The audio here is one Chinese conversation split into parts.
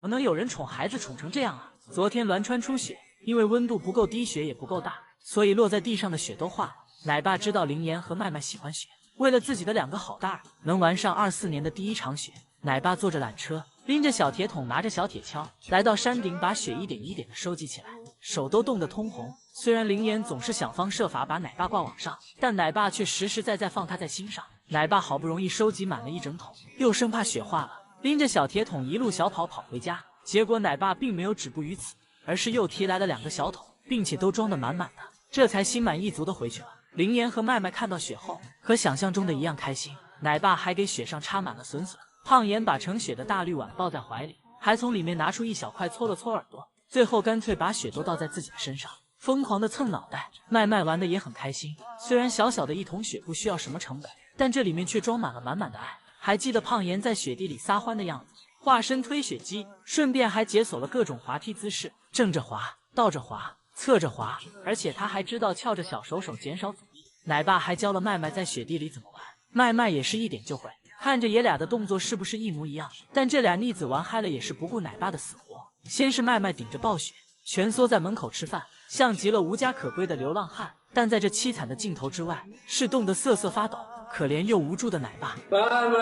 怎么能有人宠孩子宠成这样啊？昨天栾川出血，因为温度不够低，雪也不够大，所以落在地上的雪都化了。奶爸知道林妍和麦麦喜欢雪，为了自己的2个好大儿能玩上24年的第1场雪，奶爸坐着缆车，拎着小铁桶，拿着小铁锹，来到山顶，把雪一点一点的收集起来，手都冻得通红。虽然林妍总是想方设法把奶爸挂网上，但奶爸却实实在在放他在心上。奶爸好不容易收集满了1整桶，又生怕雪化了，拎着小铁桶一路小跑回家。结果奶爸并没有止步于此，而是又提来了2个小桶，并且都装得满满的，这才心满意足的回去了。林妍和麦麦看到雪后，和想象中的一样开心。奶爸还给雪上插满了笋笋，胖妍把盛雪的大绿碗抱在怀里，还从里面拿出1小块搓了搓耳朵，最后干脆把雪都倒在自己的身上，疯狂的蹭脑袋。麦麦玩的也很开心，虽然小小的1桶雪不需要什么成本，但这里面却装满了满满的爱。还记得胖妍在雪地里撒欢的样子，化身推雪机，顺便还解锁了各种滑梯姿势，正着滑，倒着滑，侧着滑，而且他还知道翘着小手减少阻力。奶爸还教了麦麦在雪地里怎么玩，麦麦也是一点就会，看着爷俩的动作是不是一模一样？但这俩逆子玩嗨了也是不顾奶爸的死活。先是麦麦顶着暴雪，蜷缩在门口吃饭，像极了无家可归的流浪汉，但在这凄惨的镜头之外，是冻得瑟瑟发抖，可怜又无助的奶爸。爸爸，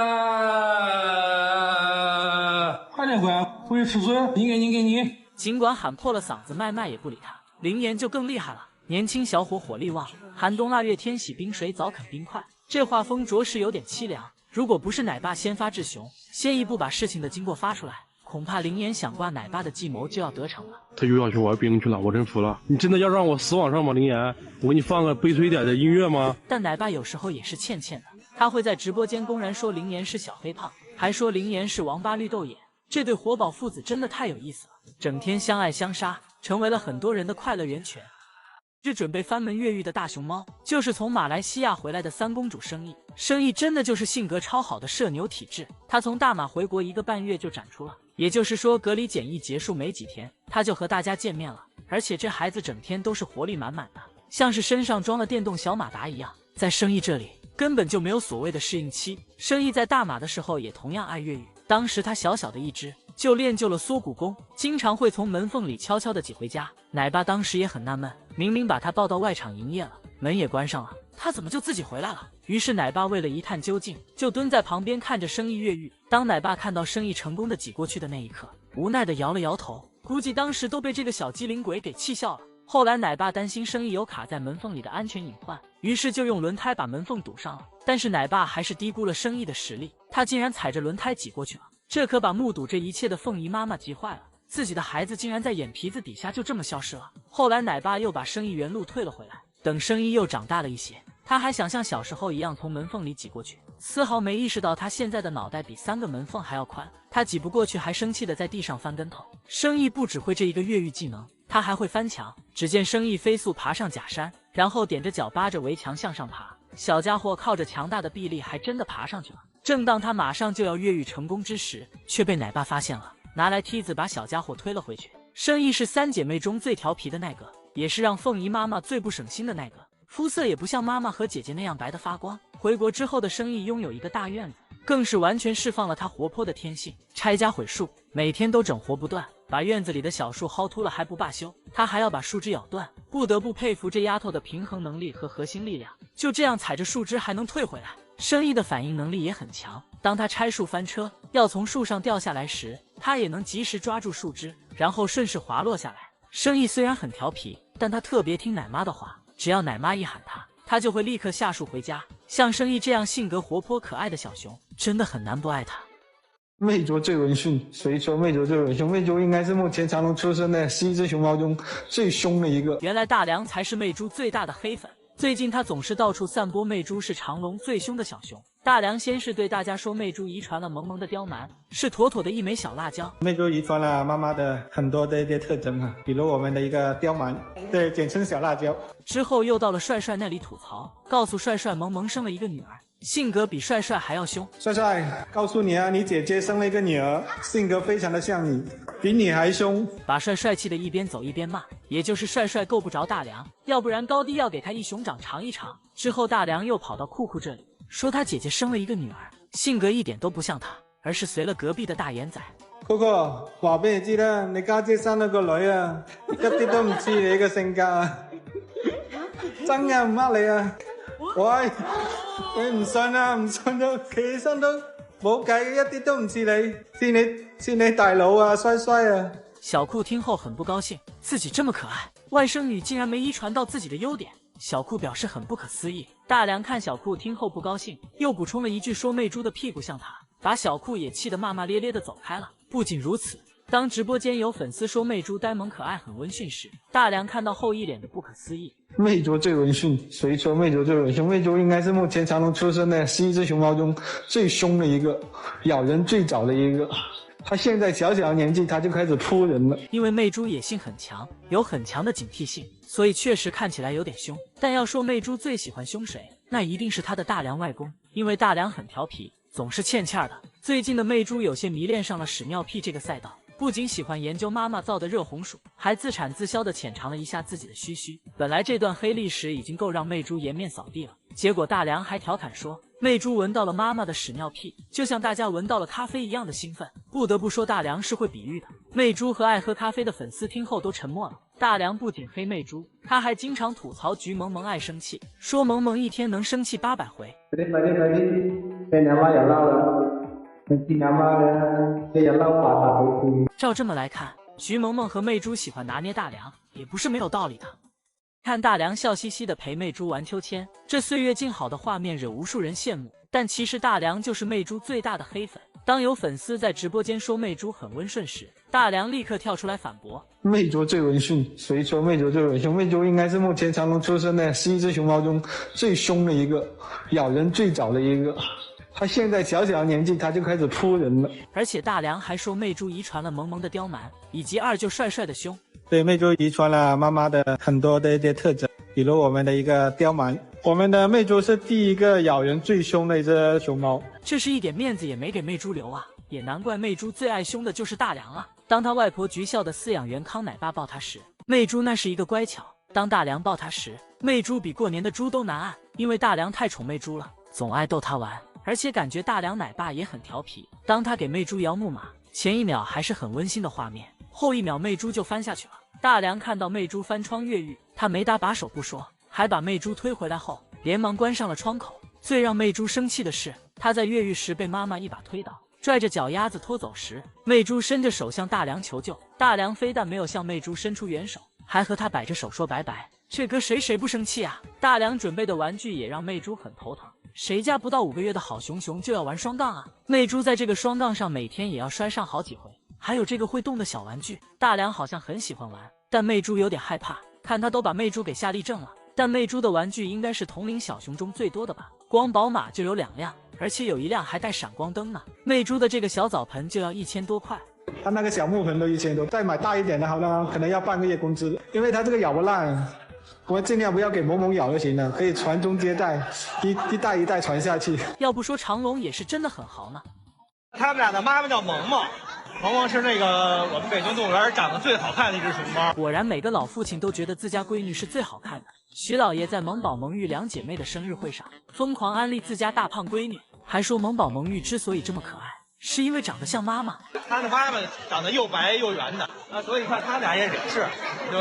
快点乖，回去吃水，你给你。尽管喊破了嗓子，麦麦也不理他。林妍就更厉害了，年轻小伙火力旺，寒冬腊月天洗冰水，早啃冰块，这画风着实有点凄凉。如果不是奶爸先发制雄，先一步把事情的经过发出来，恐怕林妍想挂奶爸的计谋就要得逞了。他又要去玩冰去了，我真服了。你真的要让我死网上吗，林妍？我给你放个悲催点的音乐吗？但奶爸有时候也是欠的，他会在直播间公然说林妍是小黑胖，还说林妍是王八绿豆眼。这对活宝父子真的太有意思了，整天相爱相杀，成为了很多人的快乐源泉。这准备翻门越狱的大熊猫，就是从马来西亚回来的3公主生意真的就是性格超好的社牛体质。她从大马回国1个半月就展出了，也就是说隔离检疫结束没几天，她就和大家见面了。而且这孩子整天都是活力满满的，像是身上装了电动小马达一样。在生意这里根本就没有所谓的适应期，生意在大马的时候也同样爱越狱。当时他小小的一只，就练就了缩骨功，经常会从门缝里悄悄地挤回家。奶爸当时也很纳闷，明明把他抱到外场营业了，门也关上了，他怎么就自己回来了？于是奶爸为了一探究竟，就蹲在旁边看着生意越狱。当奶爸看到生意成功的挤过去的那一刻，无奈地摇了摇头，估计当时都被这个小机灵鬼给气笑了。后来奶爸担心生意有卡在门缝里的安全隐患，于是就用轮胎把门缝堵上了。但是奶爸还是低估了生意的实力，他竟然踩着轮胎挤过去了，这可把目睹这一切的凤仪妈妈急坏了，自己的孩子竟然在眼皮子底下就这么消失了。后来奶爸又把生意原路退了回来，等生意又长大了一些，他还想像小时候一样从门缝里挤过去，丝毫没意识到他现在的脑袋比3个门缝还要宽，他挤不过去还生气的在地上翻跟头。生意不只会这一个越狱技能，他还会翻墙。只见生意飞速爬上假山，然后踮着脚扒着围墙向上爬，小家伙靠着强大的臂力还真的爬上去了。正当他马上就要越狱成功之时，却被奶爸发现了，拿来梯子把小家伙推了回去。生意是3姐妹中最调皮的那个，也是让凤仪妈妈最不省心的那个，肤色也不像妈妈和姐姐那样白得发光。回国之后的生意拥有一个大院子，更是完全释放了他活泼的天性，拆家毁树，每天都整活不断，把院子里的小树薅秃了还不罢休，他还要把树枝咬断。不得不佩服这丫头的平衡能力和核心力量，就这样踩着树枝还能退回来。生意的反应能力也很强，当他拆树翻车要从树上掉下来时，他也能及时抓住树枝，然后顺势滑落下来。生意虽然很调皮，但他特别听奶妈的话，只要奶妈一喊他，他就会立刻下树回家。像生意这样性格活泼可爱的小熊，真的很难不爱他。魅族最温驯，谁说魅族最温驯？魅族应该是目前长隆出生的11只熊猫中最凶的一个。原来大梁才是魅族最大的黑粉，最近他总是到处散播魅族是长隆最凶的小熊。大梁先是对大家说魅族遗传了萌萌的刁蛮，是妥妥的一枚小辣椒。魅族遗传了妈妈的很多的一些特征啊，比如我们的一个刁蛮，对，简称小辣椒。之后又到了帅帅那里吐槽，告诉帅帅萌萌生了一个女儿，性格比帅帅还要凶。帅帅，告诉你啊，你姐姐生了一个女儿，性格非常的像你，比你还凶。把帅帅气的一边走一边骂，也就是帅帅够不着大梁，要不然高低要给他一熊掌尝一尝。之后大梁又跑到酷酷这里，说他姐姐生了一个女儿，性格一点都不像他，而是随了隔壁的大眼仔。Coco， 話俾你知啦，你家姐生咗個女啊，一啲都唔似你嘅性格啊，真嘅唔呃你啊。喂，你唔信啊？唔信就企起身都冇計，一啲都唔似你，似你大佬啊，衰衰啊！小酷听后很不高兴，自己这么可爱，外甥女竟然没遗传到自己的优点。小酷表示很不可思议。大梁看小酷听后不高兴，又补充了一句说媚珠的屁股像他，把小酷也气得骂骂咧咧的走开了。不仅如此，当直播间有粉丝说媚珠呆萌可爱很温驯时，大梁看到后一脸的不可思议。媚珠最温驯，谁说媚珠最温驯？媚珠应该是目前长隆出生的11只熊猫中最凶的一个，咬人最早的一个。他现在小小的年纪，他就开始扑人了。因为媚珠野性很强，有很强的警惕性，所以确实看起来有点凶。但要说媚珠最喜欢凶谁，那一定是他的大梁外公，因为大梁很调皮，总是欠欠的。最近的媚珠有些迷恋上了屎尿屁这个赛道，不仅喜欢研究妈妈造的热红薯，还自产自销的浅尝了一下自己的须须。本来这段黑历史已经够让媚珠颜面扫地了，结果大梁还调侃说媚珠闻到了妈妈的屎尿屁，就像大家闻到了咖啡一样的兴奋。不得不说大梁是会比喻的。媚珠和爱喝咖啡的粉丝听后都沉默了。大梁不仅黑媚珠，他还经常吐槽菊萌萌爱生气，说萌萌一天能生气800回。照这么来看，菊萌萌和媚珠喜欢拿捏大梁，也不是没有道理的。看大梁笑嘻嘻的陪媚珠玩秋千，这岁月静好的画面惹无数人羡慕。但其实大梁就是媚珠最大的黑粉。当有粉丝在直播间说媚珠很温顺时，大梁立刻跳出来反驳：媚珠最温驯，谁说媚珠最温驯？媚珠应该是目前长隆出生的11只熊猫中最凶的一个，咬人最早的一个。他现在小小的年纪，他就开始扑人了。而且大梁还说媚珠遗传了萌萌的刁蛮，以及二舅帅帅的凶。对，媚珠遗传了妈妈的很多的一些特征，比如我们的一个刁蛮。我们的媚珠是第一个咬人最凶的一只熊猫，这是一点面子也没给媚珠留啊！也难怪媚珠最爱凶的就是大梁啊。当他外婆菊校的饲养员康奶爸抱他时，媚珠那是一个乖巧；当大梁抱他时，媚珠比过年的猪都难按，因为大梁太宠媚珠了，总爱逗她玩。而且感觉大梁奶爸也很调皮，当他给媚珠摇木马，前一秒还是很温馨的画面，后一秒媚珠就翻下去了。大梁看到媚珠翻窗越狱，他没搭把手不说，还把媚珠推回来后，连忙关上了窗口。最让媚珠生气的是，他在越狱时被妈妈一把推倒，拽着脚丫子拖走时，媚珠伸着手向大梁求救，大梁非但没有向媚珠伸出援手，还和他摆着手说拜拜。这搁谁不生气啊？大梁准备的玩具也让媚珠很头疼，谁家不到5个月的好熊熊就要玩双杠啊？媚珠在这个双杠上每天也要摔上好几回，还有这个会动的小玩具，大梁好像很喜欢玩，但媚珠有点害怕，看他都把媚珠给吓立正了。但媚珠的玩具应该是同龄小熊中最多的吧，光宝马就有2辆，而且有1辆还带闪光灯呢。媚珠的这个小澡盆就要1000多块，他那个小木盆都1000多，再买大一点的好了，可能要半个月工资，因为他这个咬不烂。我尽量不要给萌萌咬就行了，可以传宗接代，一代一代传下去。要不说长隆也是真的很豪呢。他们俩的妈妈叫萌萌，萌萌是那个我们北京动物园长得最好看的一只熊猫。果然每个老父亲都觉得自家闺女是最好看的。徐老爷在萌宝萌玉2姐妹的生日会上疯狂安利自家大胖闺女，还说萌宝萌玉之所以这么可爱，是因为长得像妈妈。她的妈妈长得又白又圆的啊，所以看他俩也是，就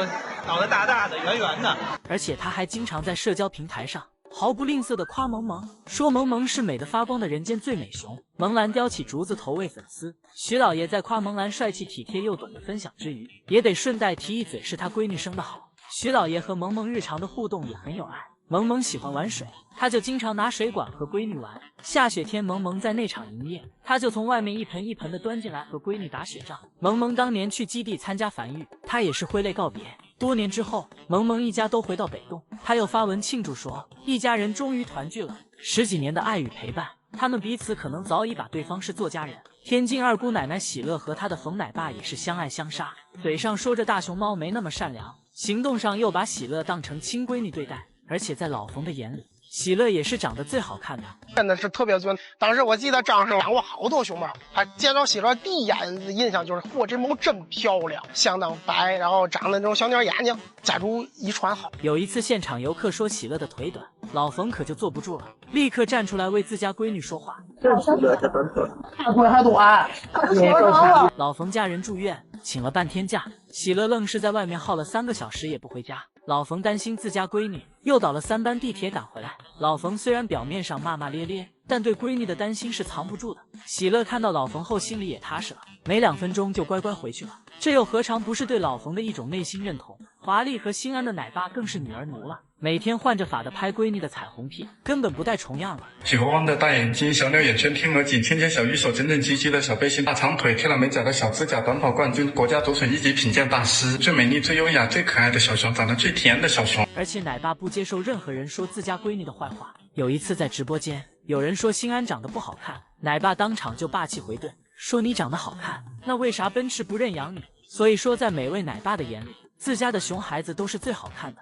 脑袋大大的圆圆的。而且他还经常在社交平台上毫不吝啬的夸萌萌，说萌萌是美得发光的人间最美熊。萌兰叼起竹子投喂粉丝，徐老爷在夸萌兰帅气体贴又懂得分享之余，也得顺带提一嘴是他闺女生得好。徐老爷和萌萌日常的互动也很有爱。萌萌喜欢玩水，他就经常拿水管和闺女玩。下雪天萌萌在内场营业，他就从外面一盆一盆的端进来和闺女打雪仗。萌萌当年去基地参加繁育，他也是挥泪告别。多年之后，萌萌一家都回到北洞，他又发文庆祝说，一家人终于团聚了，10几年的爱与陪伴，他们彼此可能早已把对方视作家人。天津二姑奶奶喜乐和她的冯奶爸也是相爱相杀，嘴上说着大熊猫没那么善良，行动上又把喜乐当成亲闺女对待。而且在老冯的眼里，喜乐也是长得最好看的，真的是特别准。当时我记得张生养过好多熊猫，他见到喜乐第一眼的印象就是，嚯，这猫真漂亮，相当白，然后长得那种小鸟眼睛，家族遗传好。有一次现场游客说喜乐的腿短，老冯可就坐不住了，立刻站出来为自家闺女说话。这喜乐这短腿，大腿还短，也够长。老冯家人住院，请了半天假，喜乐愣是在外面耗了3个小时也不回家。老冯担心自家闺女，又倒了3班地铁赶回来。老冯虽然表面上骂骂咧咧，但对闺女的担心是藏不住的。喜乐看到老冯后心里也踏实了，没2分钟就乖乖回去了。这又何尝不是对老冯的一种内心认同？华丽和心安的奶爸更是女儿奴了，每天换着法的拍闺女的彩虹屁，根本不带重样了。喜欢汪的大眼睛，小鸟眼圈，天鹅颈，纤纤小玉手，整整齐齐的小背心，大长腿，贴了美甲的小指甲，短跑冠军，国家足水1级品鉴大师，最美丽、最优雅、最可爱的小熊，长得最甜的小熊。而且奶爸不接受任何人说自家闺女的坏话。有一次在直播间，有人说心安长得不好看，奶爸当场就霸气回怼，说你长得好看，那为啥奔驰不认养你？所以说在每位奶爸的眼里，自家的熊孩子都是最好看的。